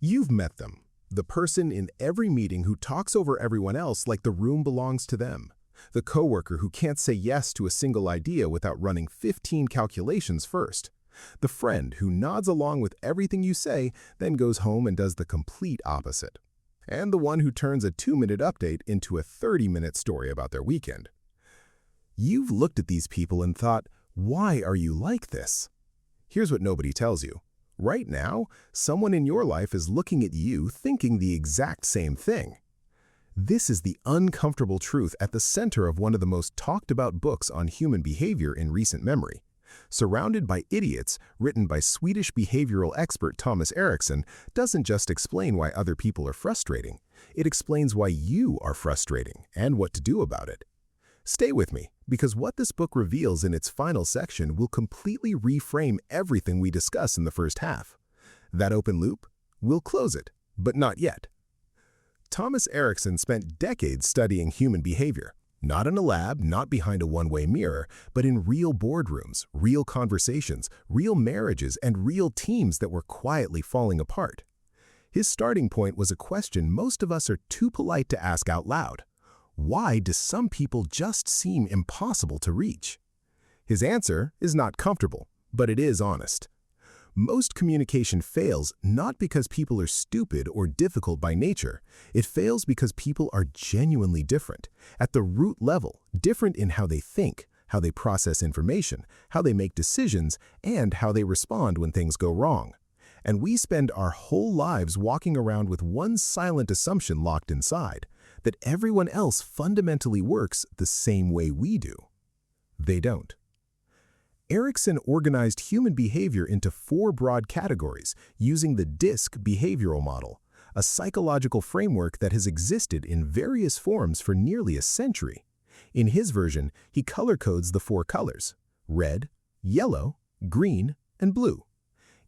You've met them, the person in every meeting who talks over everyone else like the room belongs to them, the coworker who can't say yes to a single idea without running 15 calculations first, the friend who nods along with everything you say, then goes home and does the complete opposite, and the one who turns a 2-minute update into a 30-minute story about their weekend. You've looked at these people and thought, why are you like this? Here's what nobody tells you. Right now, someone in your life is looking at you thinking the exact same thing. This is the uncomfortable truth at the center of one of the most talked about books on human behavior in recent memory. Surrounded by Idiots, written by Swedish behavioral expert Thomas Erikson, doesn't just explain why other people are frustrating. It explains why you are frustrating and what to do about it. Stay with me, because what this book reveals in its final section will completely reframe everything we discuss in the first half. That open loop? We'll close it, but not yet. Thomas Erikson spent decades studying human behavior, not in a lab, not behind a one-way mirror, but in real boardrooms, real conversations, real marriages, and real teams that were quietly falling apart. His starting point was a question most of us are too polite to ask out loud. Why do some people just seem impossible to reach? His answer is not comfortable, but it is honest. Most communication fails not because people are stupid or difficult by nature. It fails because people are genuinely different, at the root level, different in how they think, how they process information, how they make decisions, and how they respond when things go wrong. And we spend our whole lives walking around with one silent assumption locked inside, that everyone else fundamentally works the same way we do. They don't. Erikson organized human behavior into 4 broad categories using the DISC behavioral model, a psychological framework that has existed in various forms for nearly a century. In his version, he color codes the 4 colors: red, yellow, green, and blue.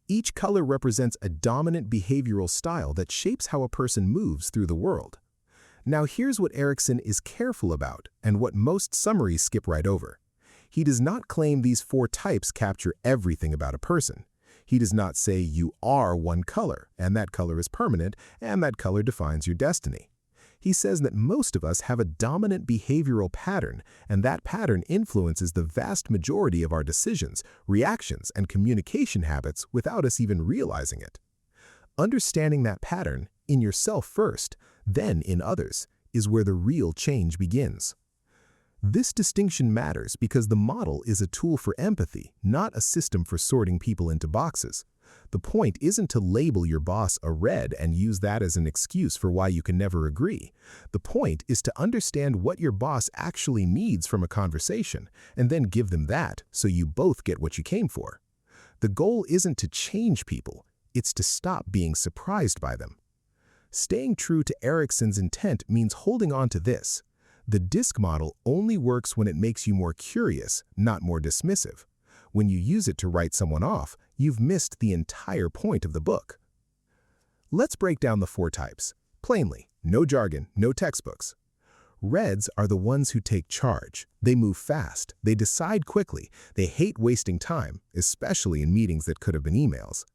Each color represents a dominant behavioral style that shapes how a person moves through the world. Now here's what Erikson is careful about and what most summaries skip right over. He does not claim these 4 types capture everything about a person. He does not say you are one color, and that color is permanent, and that color defines your destiny. He says that most of us have a dominant behavioral pattern, and that pattern influences the vast majority of our decisions, reactions, and communication habits without us even realizing it. Understanding that pattern, in yourself first, then in others, is where the real change begins. This distinction matters because the model is a tool for empathy, not a system for sorting people into boxes. The point isn't to label your boss a red and use that as an excuse for why you can never agree. The point is to understand what your boss actually needs from a conversation and then give them that so you both get what you came for. The goal isn't to change people, it's to stop being surprised by them. Staying true to Erikson's intent means holding on to this. The DISC model only works when it makes you more curious, not more dismissive. When you use it to write someone off, you've missed the entire point of the book. Let's break down the 4 types. Plainly, no jargon, no textbooks. Reds are the ones who take charge. They move fast, they decide quickly, they hate wasting time, especially in meetings that could have been emails.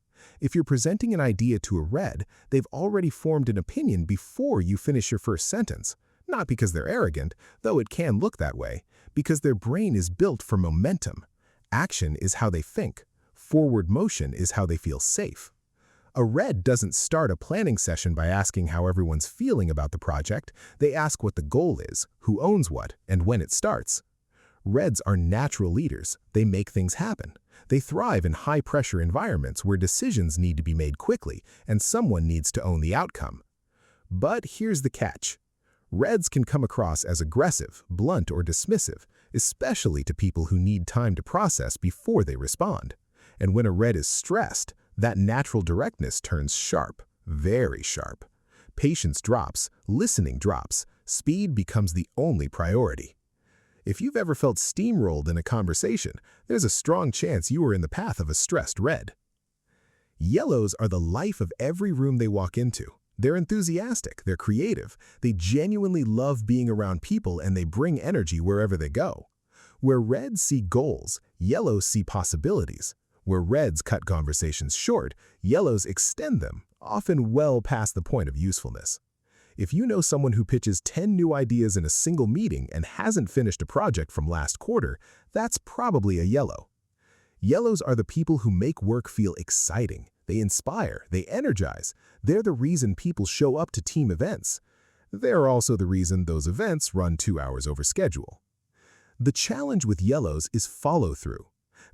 If you're presenting an idea to a red, they've already formed an opinion before you finish your first sentence. Not because they're arrogant, though it can look that way, because their brain is built for momentum. Action is how they think. Forward motion is how they feel safe. A red doesn't start a planning session by asking how everyone's feeling about the project. They ask what the goal is, who owns what, and when it starts. Reds are natural leaders. They make things happen. They thrive in high-pressure environments where decisions need to be made quickly and someone needs to own the outcome. But here's the catch. Reds can come across as aggressive, blunt, or dismissive, especially to people who need time to process before they respond. And when a red is stressed, that natural directness turns sharp, very sharp. Patience drops, listening drops, speed becomes the only priority. If you've ever felt steamrolled in a conversation, there's a strong chance you are in the path of a stressed red. Yellows are the life of every room they walk into. They're enthusiastic, they're creative, they genuinely love being around people, and they bring energy wherever they go. Where reds see goals, yellows see possibilities. Where reds cut conversations short, yellows extend them, often well past the point of usefulness. If you know someone who pitches 10 new ideas in a single meeting and hasn't finished a project from last quarter, that's probably a yellow. Yellows are the people who make work feel exciting. They inspire, they energize. They're the reason people show up to team events. They're also the reason those events run 2 hours over schedule. The challenge with yellows is follow-through.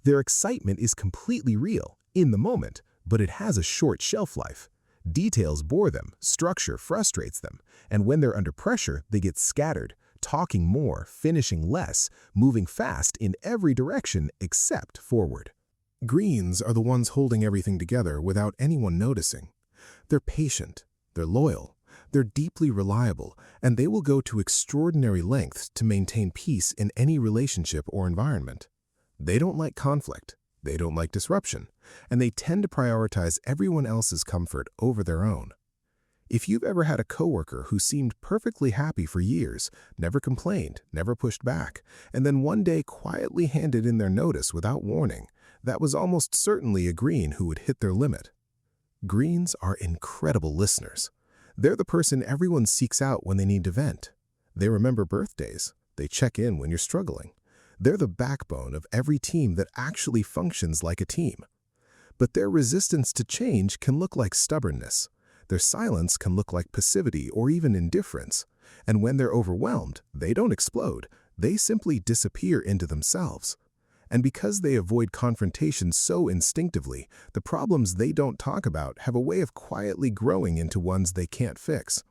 Their excitement is completely real, in the moment, but it has a short shelf life. Details bore them, structure frustrates them, and when they're under pressure, they get scattered, talking more, finishing less, moving fast in every direction except forward. Greens are the ones holding everything together without anyone noticing. They're patient, they're loyal, they're deeply reliable, and they will go to extraordinary lengths to maintain peace in any relationship or environment. They don't like conflict, they don't like disruption, and they tend to prioritize everyone else's comfort over their own. If you've ever had a coworker who seemed perfectly happy for years, never complained, never pushed back, and then one day quietly handed in their notice without warning, that was almost certainly a green who would hit their limit. Greens are incredible listeners. They're the person everyone seeks out when they need to vent. They remember birthdays. They check in when you're struggling. They're the backbone of every team that actually functions like a team. But their resistance to change can look like stubbornness. Their silence can look like passivity or even indifference. And when they're overwhelmed, they don't explode. They simply disappear into themselves. And because they avoid confrontation so instinctively, the problems they don't talk about have a way of quietly growing into ones they can't fix.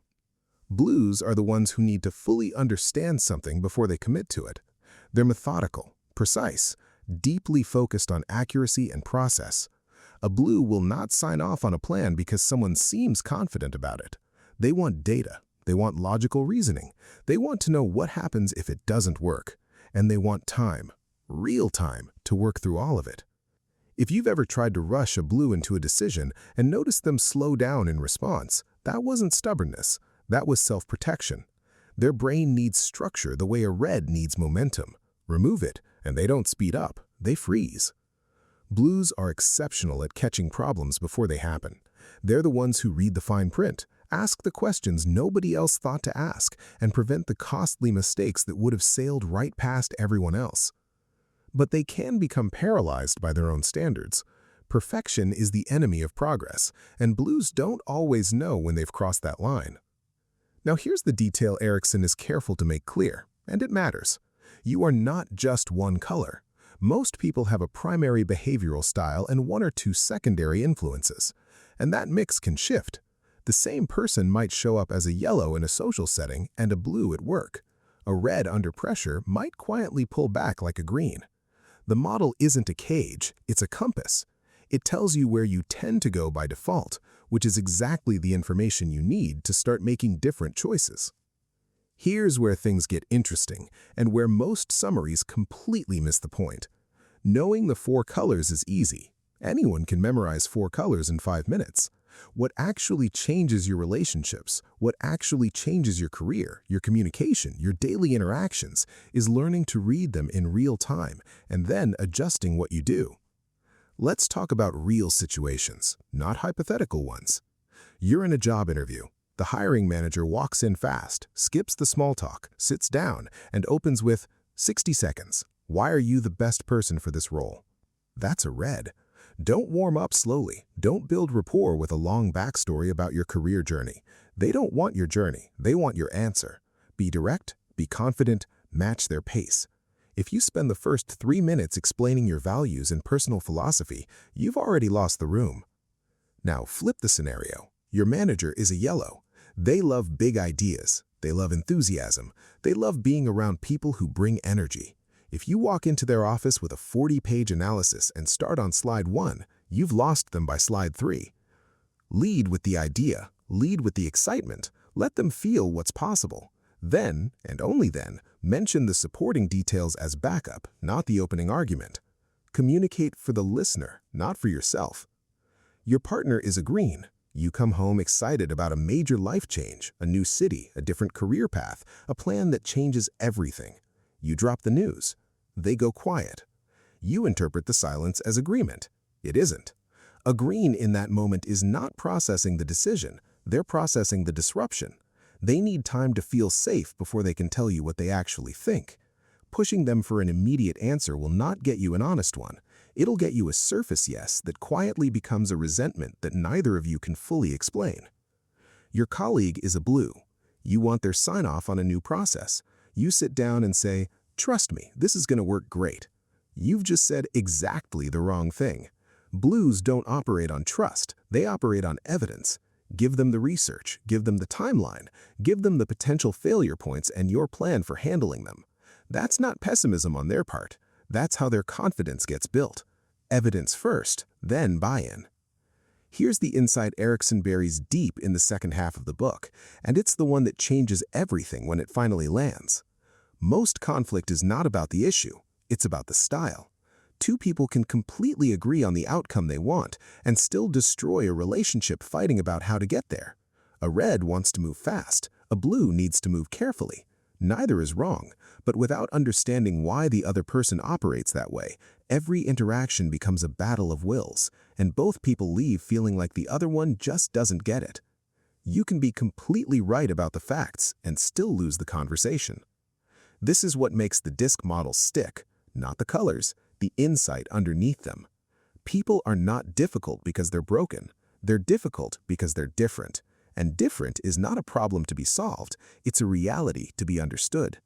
Blues are the ones who need to fully understand something before they commit to it. They're methodical, precise, deeply focused on accuracy and process. A blue will not sign off on a plan because someone seems confident about it. They want data. They want logical reasoning. They want to know what happens if it doesn't work. And they want time, real time, to work through all of it. If you've ever tried to rush a blue into a decision and noticed them slow down in response, that wasn't stubbornness. That was self-protection. Their brain needs structure the way a red needs momentum. Remove it, and they don't speed up, they freeze. Blues are exceptional at catching problems before they happen. They're the ones who read the fine print, ask the questions nobody else thought to ask, and prevent the costly mistakes that would have sailed right past everyone else. But they can become paralyzed by their own standards. Perfection is the enemy of progress, and blues don't always know when they've crossed that line. Now here's the detail Erikson is careful to make clear, and it matters. You are not just one color. Most people have a primary behavioral style and one or two secondary influences, and that mix can shift. The same person might show up as a yellow in a social setting and a blue at work. A red under pressure might quietly pull back like a green. The model isn't a cage, it's a compass. It tells you where you tend to go by default, which is exactly the information you need to start making different choices. Here's where things get interesting, and where most summaries completely miss the point. Knowing the 4 colors is easy. Anyone can memorize 4 colors in 5 minutes. What actually changes your relationships, what actually changes your career, your communication, your daily interactions, is learning to read them in real time and then adjusting what you do. Let's talk about real situations, not hypothetical ones. You're in a job interview. The hiring manager walks in fast, skips the small talk, sits down, and opens with, 60 seconds. Why are you the best person for this role? That's a red. Don't warm up slowly. Don't build rapport with a long backstory about your career journey. They don't want your journey. They want your answer. Be direct, be confident, match their pace. If you spend the first 3 minutes explaining your values and personal philosophy, you've already lost the room. Now flip the scenario. Your manager is a yellow. They love big ideas. They love enthusiasm. They love being around people who bring energy. If you walk into their office with a 40-page analysis and start on slide 1, you've lost them by slide 3. Lead with the idea. Lead with the excitement. Let them feel what's possible. Then, and only then, mention the supporting details as backup, not the opening argument. Communicate for the listener, not for yourself. Your partner is a green. You come home excited about a major life change, a new city, a different career path, a plan that changes everything. You drop the news. They go quiet. You interpret the silence as agreement. It isn't. A green in that moment is not processing the decision, they're processing the disruption. They need time to feel safe before they can tell you what they actually think. Pushing them for an immediate answer will not get you an honest one. It'll get you a surface yes that quietly becomes a resentment that neither of you can fully explain. Your colleague is a blue. You want their sign-off on a new process. You sit down and say, "Trust me, this is going to work great." You've just said exactly the wrong thing. Blues don't operate on trust, they operate on evidence. Give them the research, give them the timeline, give them the potential failure points and your plan for handling them. That's not pessimism on their part. That's how their confidence gets built. Evidence first, then buy-in. Here's the insight Erikson buries deep in the second half of the book, and it's the one that changes everything when it finally lands. Most conflict is not about the issue, it's about the style. Two people can completely agree on the outcome they want and still destroy a relationship fighting about how to get there. A red wants to move fast, a blue needs to move carefully. Neither is wrong, but without understanding why the other person operates that way, every interaction becomes a battle of wills, and both people leave feeling like the other one just doesn't get it. You can be completely right about the facts and still lose the conversation. This is what makes the DISC model stick, not the colors, the insight underneath them. People are not difficult because they're broken. They're difficult because they're different. And different is not a problem to be solved, it's a reality to be understood.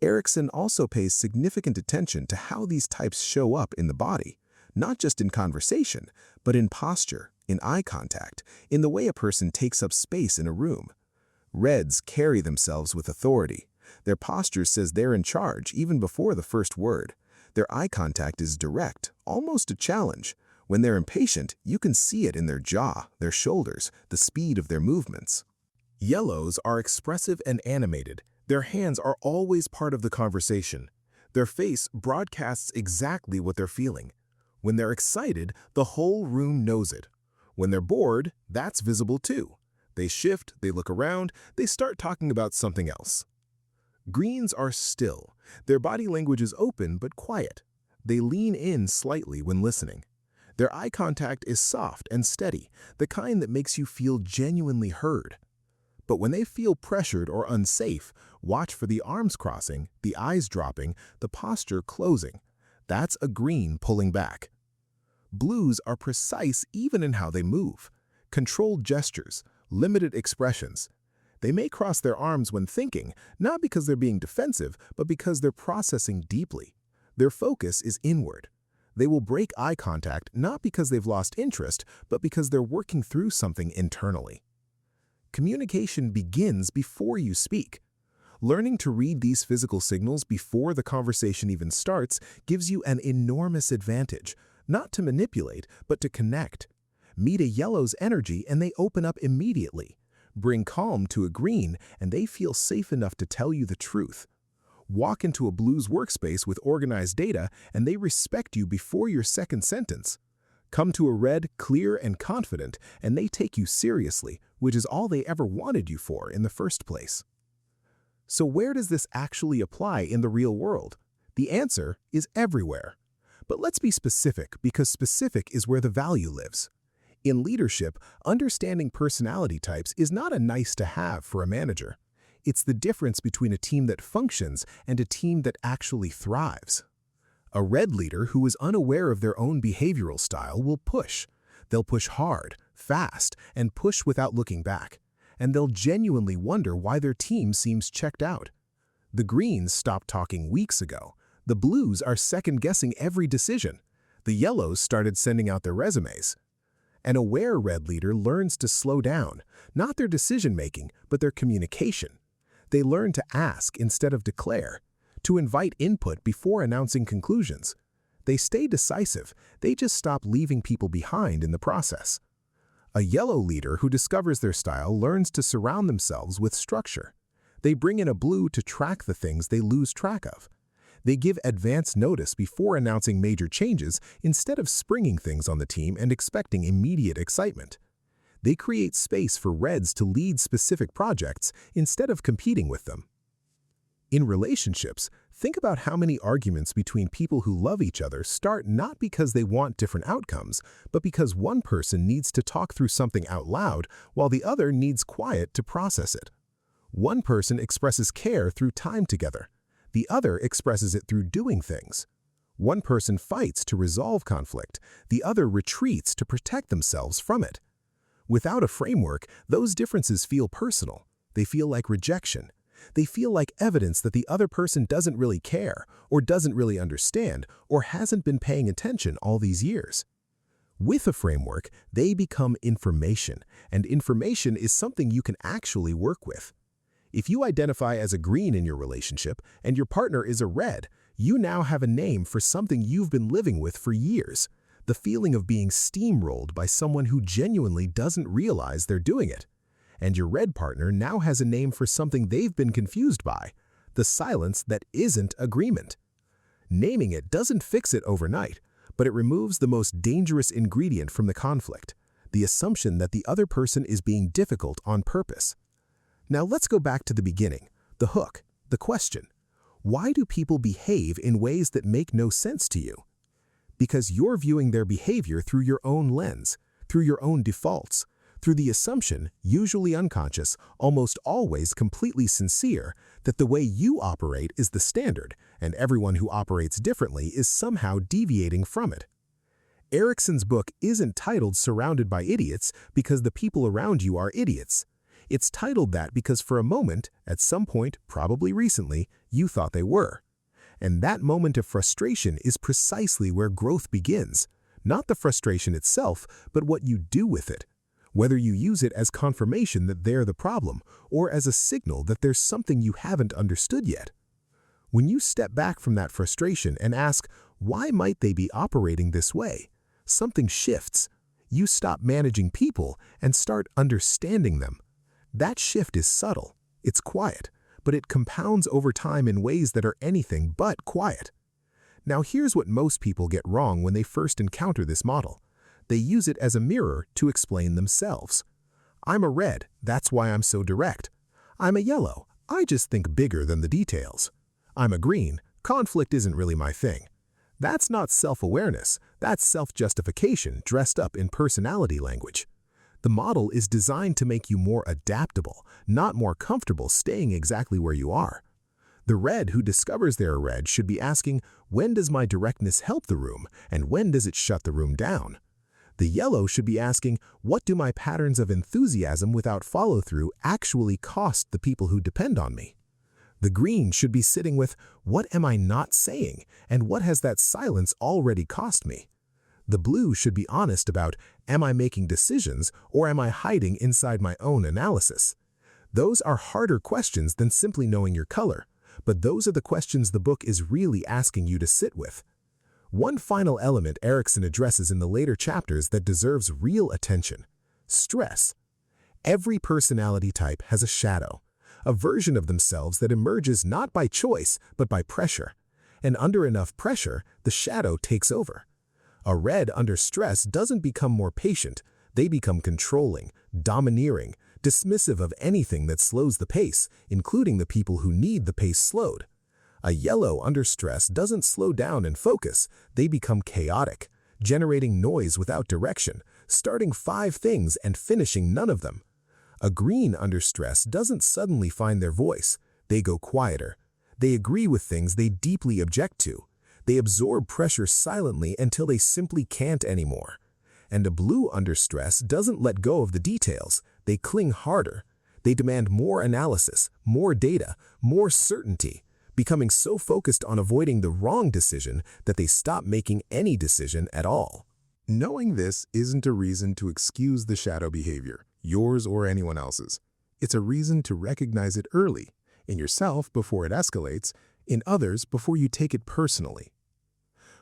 Erikson also pays significant attention to how these types show up in the body, not just in conversation, but in posture, in eye contact, in the way a person takes up space in a room. Reds carry themselves with authority. Their posture says they're in charge even before the first word. Their eye contact is direct, almost a challenge. When they're impatient, you can see it in their jaw, their shoulders, the speed of their movements. Yellows are expressive and animated. Their hands are always part of the conversation. Their face broadcasts exactly what they're feeling. When they're excited, the whole room knows it. When they're bored, that's visible too. They shift, they look around, they start talking about something else. Greens are still. Their body language is open but quiet. They lean in slightly when listening. Their eye contact is soft and steady, the kind that makes you feel genuinely heard. But when they feel pressured or unsafe, watch for the arms crossing, the eyes dropping, the posture closing. That's a green pulling back. Blues are precise even in how they move. Controlled gestures, limited expressions. They may cross their arms when thinking, not because they're being defensive, but because they're processing deeply. Their focus is inward. They will break eye contact not because they've lost interest, but because they're working through something internally. Communication begins before you speak. Learning to read these physical signals before the conversation even starts gives you an enormous advantage, not to manipulate, but to connect. Meet a yellow's energy and they open up immediately. Bring calm to a green and they feel safe enough to tell you the truth. Walk into a blue's workspace with organized data and they respect you before your second sentence. Come to a red, clear and confident, and they take you seriously, which is all they ever wanted you for in the first place. So where does this actually apply in the real world? The answer is everywhere. But let's be specific, because specific is where the value lives. In leadership, understanding personality types is not a nice-to-have for a manager. It's the difference between a team that functions and a team that actually thrives. A red leader who is unaware of their own behavioral style will push. They'll push hard, fast, and push without looking back. And they'll genuinely wonder why their team seems checked out. The greens stopped talking weeks ago. The blues are second-guessing every decision. The yellows started sending out their resumes. An aware red leader learns to slow down, not their decision-making, but their communication. They learn to ask instead of declare, to invite input before announcing conclusions. They stay decisive, they just stop leaving people behind in the process. A yellow leader who discovers their style learns to surround themselves with structure. They bring in a blue to track the things they lose track of. They give advance notice before announcing major changes instead of springing things on the team and expecting immediate excitement. They create space for reds to lead specific projects instead of competing with them. In relationships, think about how many arguments between people who love each other start not because they want different outcomes, but because one person needs to talk through something out loud while the other needs quiet to process it. One person expresses care through time together. The other expresses it through doing things. One person fights to resolve conflict. The other retreats to protect themselves from it. Without a framework, those differences feel personal. They feel like rejection. They feel like evidence that the other person doesn't really care, or doesn't really understand, or hasn't been paying attention all these years. With a framework, they become information, and information is something you can actually work with. If you identify as a green in your relationship and your partner is a red, you now have a name for something you've been living with for years. The feeling of being steamrolled by someone who genuinely doesn't realize they're doing it. And your red partner now has a name for something they've been confused by, the silence that isn't agreement. Naming it doesn't fix it overnight, but it removes the most dangerous ingredient from the conflict, the assumption that the other person is being difficult on purpose. Now let's go back to the beginning, the hook, the question. Why do people behave in ways that make no sense to you? Because you're viewing their behavior through your own lens, through your own defaults, through the assumption, usually unconscious, almost always completely sincere, that the way you operate is the standard, and everyone who operates differently is somehow deviating from it. Erikson's book isn't titled Surrounded by Idiots because the people around you are idiots. It's titled that because for a moment, at some point, probably recently, you thought they were. And that moment of frustration is precisely where growth begins. Not the frustration itself, but what you do with it. Whether you use it as confirmation that they're the problem, or as a signal that there's something you haven't understood yet. When you step back from that frustration and ask, why might they be operating this way? Something shifts. You stop managing people and start understanding them. That shift is subtle, it's quiet, but it compounds over time in ways that are anything but quiet. Now here's what most people get wrong when they first encounter this model. They use it as a mirror to explain themselves. I'm a red, that's why I'm so direct. I'm a yellow, I just think bigger than the details. I'm a green, conflict isn't really my thing. That's not self-awareness, that's self-justification dressed up in personality language. The model is designed to make you more adaptable, not more comfortable staying exactly where you are. The red who discovers they're a red should be asking, when does my directness help the room, and when does it shut the room down? The yellow should be asking, what do my patterns of enthusiasm without follow-through actually cost the people who depend on me? The green should be sitting with, what am I not saying, and what has that silence already cost me? The blue should be honest about, am I making decisions, or am I hiding inside my own analysis? Those are harder questions than simply knowing your color, but those are the questions the book is really asking you to sit with. One final element Erikson addresses in the later chapters that deserves real attention: stress. Every personality type has a shadow, a version of themselves that emerges not by choice but by pressure. And under enough pressure, the shadow takes over. A red under stress doesn't become more patient, they become controlling, domineering, dismissive of anything that slows the pace, including the people who need the pace slowed. A yellow under stress doesn't slow down and focus, they become chaotic, generating noise without direction, starting 5 things and finishing none of them. A green under stress doesn't suddenly find their voice, they go quieter. They agree with things they deeply object to. They absorb pressure silently until they simply can't anymore. And a blue under stress doesn't let go of the details, they cling harder. They demand more analysis, more data, more certainty, becoming so focused on avoiding the wrong decision that they stop making any decision at all. Knowing this isn't a reason to excuse the shadow behavior, yours or anyone else's. It's a reason to recognize it early, in yourself before it escalates, in others before you take it personally.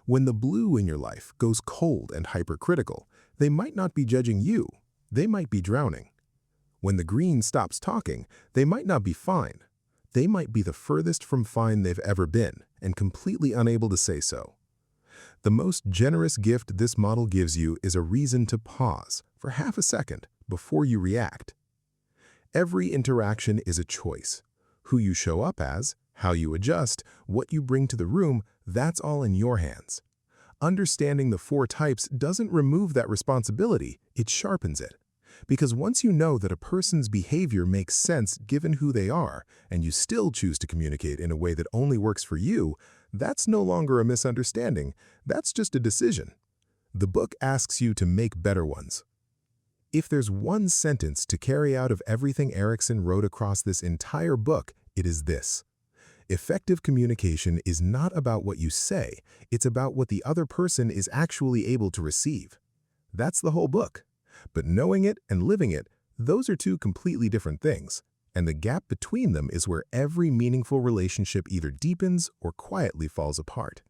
When the blue in your life goes cold and hypercritical, they might not be judging you, they might be drowning. When the green stops talking, they might not be fine. They might be the furthest from fine they've ever been, and completely unable to say so. The most generous gift this model gives you is a reason to pause for half a second before you react. Every interaction is a choice: who you show up as, How you adjust, what you bring to the room, that's all in your hands. Understanding the 4 types doesn't remove that responsibility, it sharpens it. Because once you know that a person's behavior makes sense given who they are, and you still choose to communicate in a way that only works for you, that's no longer a misunderstanding, that's just a decision. The book asks you to make better ones. If there's one sentence to carry out of everything Erikson wrote across this entire book, it is this: effective communication is not about what you say, it's about what the other person is actually able to receive. That's the whole book. But knowing it and living it, those are 2 completely different things, and the gap between them is where every meaningful relationship either deepens or quietly falls apart.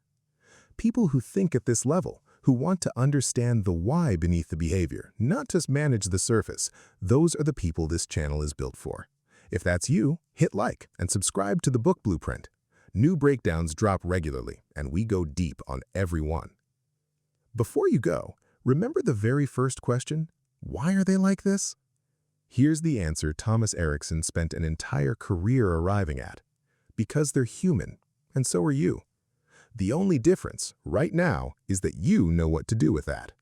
People who think at this level, who want to understand the why beneath the behavior, not just manage the surface, those are the people this channel is built for. If that's you, hit like and subscribe to the Book Blueprint. New breakdowns drop regularly, and we go deep on every one. Before you go, remember the very first question? Why are they like this? Here's the answer Thomas Erikson spent an entire career arriving at. Because they're human, and so are you. The only difference, right now, is that you know what to do with that.